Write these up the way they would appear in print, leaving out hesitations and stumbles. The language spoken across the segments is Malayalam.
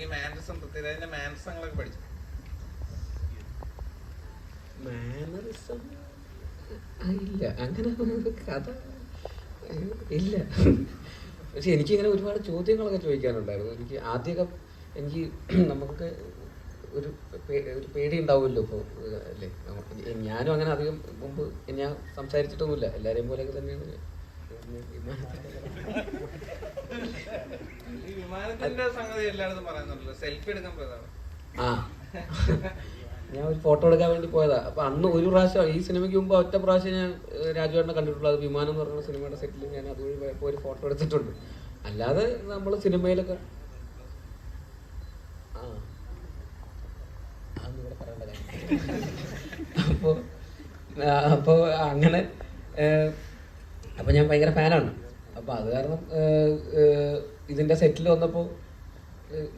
അല്ലെങ്കിൽ മാനറിസം, പൃഥ്വിരാജിന്റെ മാനറിസങ്ങളൊക്കെ പഠിച്ചു? മാനറിസം ഇല്ല, അങ്ങനെ കഥ ഇല്ല. പക്ഷെ എനിക്കിങ്ങനെ ഒരുപാട് ചോദ്യങ്ങളൊക്കെ ചോദിക്കാനുണ്ടായിരുന്നു. എനിക്ക് ആദ്യമൊക്കെ എനിക്ക് നമുക്ക് ഒരു പേടി ഉണ്ടാവുമല്ലോ ഇപ്പോൾ അല്ലേ. ഞാനും അങ്ങനെ അധികം മുമ്പ് ഞാൻ സംസാരിച്ചിട്ടൊന്നുമില്ല, എല്ലാവരെയും പോലെയൊക്കെ തന്നെയാണ് വിമാനത്തിന്റെ സംഗതി എല്ലായിടത്തും പറയുന്നുണ്ടല്ലോ, സെൽഫി എടുക്കാൻ പോയതാണ്. ആ, ഞാൻ ഒരു ഫോട്ടോ എടുക്കാൻ വേണ്ടി പോയതാ. അപ്പൊ അന്ന് ഒരു പ്രാവശ്യം, ഈ സിനിമയ്ക്ക് മുമ്പ് ഒറ്റ പ്രാവശ്യം ഞാൻ രാജുവേട്ടനെ കണ്ടിട്ടുള്ളത്. അത് വിമാനം എന്ന് പറയുന്ന സിനിമയുടെ സെറ്റിൽ ഞാൻ അതുവഴി പോയപ്പോൾ ഒരു ഫോട്ടോ എടുത്തിട്ടുണ്ട്. അല്ലാതെ നമ്മൾ സിനിമയിലൊക്കെ ഇവിടെ പറയേണ്ട കാര്യം. അപ്പോൾ അങ്ങനെ അപ്പോൾ ഞാൻ ഭയങ്കര ഫാനാണ്. അപ്പോൾ അത് കാരണം ഇതിൻ്റെ സെറ്റിൽ വന്നപ്പോൾ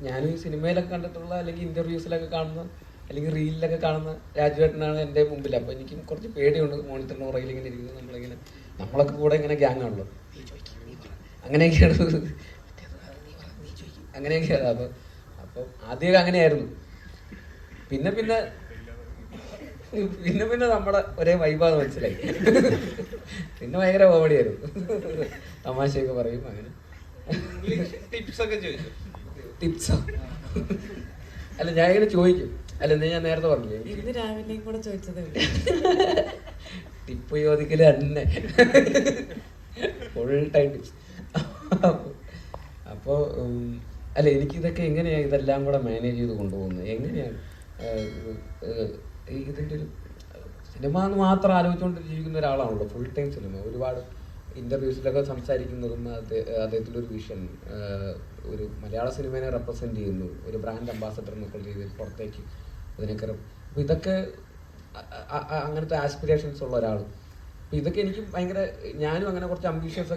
ഞാനും ഈ സിനിമയിലൊക്കെ കണ്ടിട്ടുള്ള അല്ലെങ്കിൽ ഇൻ്റർവ്യൂസിലൊക്കെ കാണുന്ന അല്ലെങ്കിൽ റീലിലൊക്കെ കാണുന്ന രാജുവേട്ടനാണ് എൻ്റെ മുമ്പിൽ. അപ്പോൾ എനിക്കും കുറച്ച് പേടിയുണ്ട്. മോണിറ്ററിന് പുറകിൽ ഇങ്ങനെ ഇരിക്കുന്നത് നമ്മളൊക്കെ കൂടെ ഇങ്ങനെ ഗ്യാങ് ആണല്ലോ, അങ്ങനെയൊക്കെയാണ് അങ്ങനെയൊക്കെയാണ്. അപ്പോൾ ആദ്യമൊക്കെ അങ്ങനെയായിരുന്നു. പിന്നെ പിന്നെ പിന്നെ പിന്നെ നമ്മുടെ ഒരേ വൈബാന്ന് മനസ്സിലായി. പിന്നെ ഭയങ്കര കോമഡിയായിരുന്നു, തമാശയൊക്കെ പറയും. അങ്ങനെ ടിപ്സോ? അല്ല, ഞാൻ ഇങ്ങനെ ചോദിക്കും. അല്ല, എന്താ ഞാൻ നേരത്തെ പറഞ്ഞില്ലേ, ടിപ്പ് ചോദിക്കല് തന്നെ ഫുൾ ടൈം ടിപ്സ്. അപ്പോൾ അല്ല, എനിക്കിതൊക്കെ എങ്ങനെയാണ് ഇതെല്ലാം കൂടെ മാനേജ് ചെയ്ത് കൊണ്ടുപോകുന്നത്, എങ്ങനെയാണ് ഇതിൻ്റെ ഒരു സിനിമ എന്ന് മാത്രം ആലോചിച്ചുകൊണ്ട് ജീവിക്കുന്ന ഒരാളാണല്ലോ, ഫുൾ ടൈം സിനിമ. ഒരുപാട് ഇൻ്റർവ്യൂസിലൊക്കെ സംസാരിക്കുന്നതും അദ്ദേഹത്തിൻ്റെ ഒരു വിഷൻ, ഒരു മലയാള സിനിമയെ റെപ്രസെൻ്റ് ചെയ്യുന്നു, ഒരു ബ്രാൻഡ് അംബാസഡർ എന്നൊക്കെ രീതിയിൽ പുറത്തേക്ക് അതിനൊക്കെ. അപ്പോൾ ഇതൊക്കെ അങ്ങനത്തെ ആസ്പിറേഷൻസ് ഉള്ള ഒരാൾ. അപ്പോൾ ഇതൊക്കെ എനിക്കും ഭയങ്കര, ഞാനും അങ്ങനെ കുറച്ച് അംബീഷ്യസ്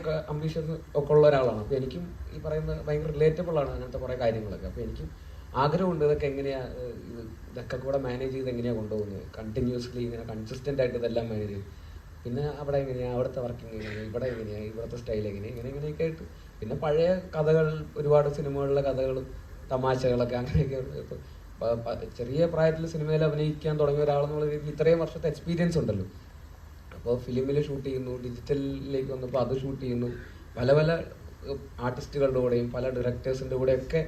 ഒക്കെ ഉള്ള ഒരാളാണ്. അപ്പോൾ എനിക്കും ഈ പറയുന്ന ഭയങ്കര റിലേറ്റബിൾ ആണ് അങ്ങനത്തെ കുറേ കാര്യങ്ങളൊക്കെ. അപ്പോൾ എനിക്കും ആഗ്രഹമുണ്ട് ഇതൊക്കെ എങ്ങനെയാണ്, ഇതൊക്കെ കൂടെ മാനേജ് ചെയ്ത് എങ്ങനെയാണ് കൊണ്ടുപോകുന്നത്, കണ്ടിന്യൂസ്ലി ഇങ്ങനെ കൺസിസ്റ്റൻ്റ് ആയിട്ട് ഇതെല്ലാം മാനേജ് ചെയ്യും. പിന്നെ അവിടെ എങ്ങനെയാണ്, അവിടുത്തെ വർക്കിംഗ് എങ്ങനെയാണ്, ഇവിടെ എങ്ങനെയാണ്, ഇവിടുത്തെ സ്റ്റൈൽ എങ്ങനെയാണ്, ഇങ്ങനെയൊക്കെ ആയിട്ട്. പിന്നെ പഴയ കഥകൾ, ഒരുപാട് സിനിമകളിലെ കഥകളും തമാശകളൊക്കെ അങ്ങനെയൊക്കെ. ഇപ്പോൾ ചെറിയ പ്രായത്തിൽ സിനിമയിൽ അഭിനയിക്കാൻ തുടങ്ങിയ ഒരാളെന്നുള്ള രീതിയിൽ ഇത്രയും വർഷത്തെ എക്സ്പീരിയൻസ് ഉണ്ടല്ലോ. അപ്പോൾ ഫിലിമിൽ ഷൂട്ട് ചെയ്യുന്നു, ഡിജിറ്റലിലേക്ക് വന്നപ്പോൾ അത് ഷൂട്ട് ചെയ്യുന്നു, പല പല ആർട്ടിസ്റ്റുകളുടെ കൂടെയും പല ഡയറക്ടേഴ്സിൻ്റെ കൂടെയൊക്കെ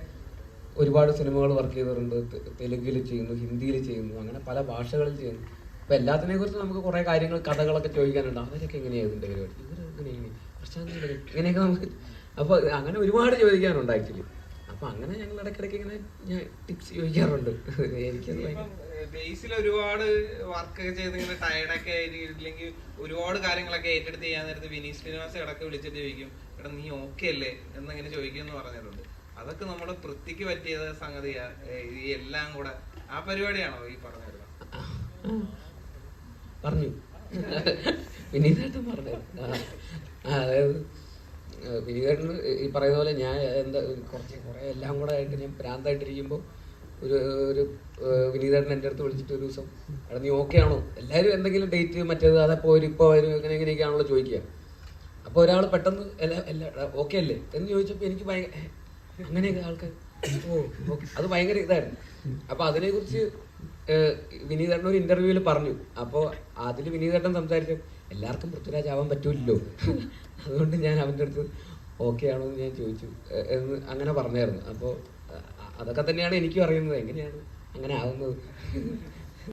ഒരുപാട് സിനിമകൾ വർക്ക് ചെയ്തിട്ടുണ്ട്. തെലുങ്കിൽ ചെയ്യുന്നു, ഹിന്ദിയിൽ ചെയ്യുന്നു, അങ്ങനെ പല ഭാഷകളിൽ ചെയ്യുന്നു. അപ്പോൾ എല്ലാത്തിനെ കുറിച്ച് നമുക്ക് കുറേ കാര്യങ്ങൾ, കഥകളൊക്കെ ചോദിക്കാനുണ്ട്. അവരൊക്കെ എങ്ങനെയാണ് ഇതിൻ്റെ പരിപാടി, ഇവരെങ്ങനെയാണ് പ്രശാന്ത് ഇങ്ങനെയൊക്കെ നമുക്ക്. അപ്പോൾ അങ്ങനെ ഒരുപാട് ചോദിക്കാനുണ്ട് ആക്ച്വലി. അപ്പോൾ അങ്ങനെ ഞങ്ങൾ ഇടയ്ക്കിടയ്ക്ക് ഇങ്ങനെ ഞാൻ ടിപ്സ് ചോദിക്കാറുണ്ട്. എനിക്കത് ബേസിൽ ഒരുപാട് വർക്കൊക്കെ ചെയ്ത് ഇങ്ങനെ ടയർഡൊക്കെ ആയില്ലെങ്കിൽ ഒരുപാട് കാര്യങ്ങളൊക്കെ ഏറ്റെടുത്ത് ചെയ്യാൻ നേരത്തെ വിനീത് ശ്രീനിവാസൻ ഇടയ്ക്ക് വിളിച്ചിട്ട് ചോദിക്കും, എടാ നീ ഓക്കെ അല്ലേ എന്നിങ്ങനെ ചോദിക്കുമെന്ന് പറഞ്ഞിട്ടുണ്ട്. അതൊക്കെ നമ്മുടെ പൃഥ്വിക്ക് പറ്റിയ സംഗതിയാ, ഈ എല്ലാം കൂടെ ആ പരിപാടിയാണോ ഈ പറഞ്ഞത്? പറഞ്ഞു വിനീതേട്ടൻ പറഞ്ഞു. അതായത് വിനീതേട്ടന് ഈ പറയുന്ന പോലെ ഞാൻ എന്താ കുറേ എല്ലാം കൂടെ ആയിട്ട് ഞാൻ ഭ്രാന്തായിട്ടിരിക്കുമ്പോൾ ഒരു വിനീതേട്ടൻ എൻ്റെ അടുത്ത് വിളിച്ചിട്ട് ഒരു ദിവസം, എടാ നീ ഓക്കെ ആണോ, എല്ലാവരും എന്തെങ്കിലും ഡേറ്റ് മറ്റേത് അതപ്പോൾ വരും ഇപ്പോൾ വരും എങ്ങനെയൊക്കെയാണല്ലോ ചോദിക്കുക. അപ്പോൾ ഒരാൾ പെട്ടെന്ന് എല്ലാ ഓക്കെ അല്ലേ എന്ന് ചോദിച്ചപ്പോൾ എനിക്ക് ഭയങ്കര അങ്ങനെയൊക്കെ ആൾക്കാർ അത് ഭയങ്കര ഇതായിരുന്നു. അപ്പോൾ അതിനെക്കുറിച്ച് വിനീതേട്ടൻ ഒരു ഇൻ്റർവ്യൂവിൽ പറഞ്ഞു. അപ്പോൾ അതിൽ വിനീതേട്ടൻ സംസാരിച്ചു, എല്ലാവർക്കും പൃഥ്വിരാജ് ആവാൻ പറ്റൂല്ലോ, അതുകൊണ്ട് ഞാൻ അവൻ്റെ അടുത്ത് ഓക്കെ ആണോ എന്ന് ഞാൻ ചോദിച്ചു എന്ന് അങ്ങനെ പറഞ്ഞായിരുന്നു. അപ്പോൾ അതൊക്കെ തന്നെയാണ് എനിക്കും അറിയുന്നത്, എങ്ങനെയാണ് അങ്ങനെ ആവുന്നത്.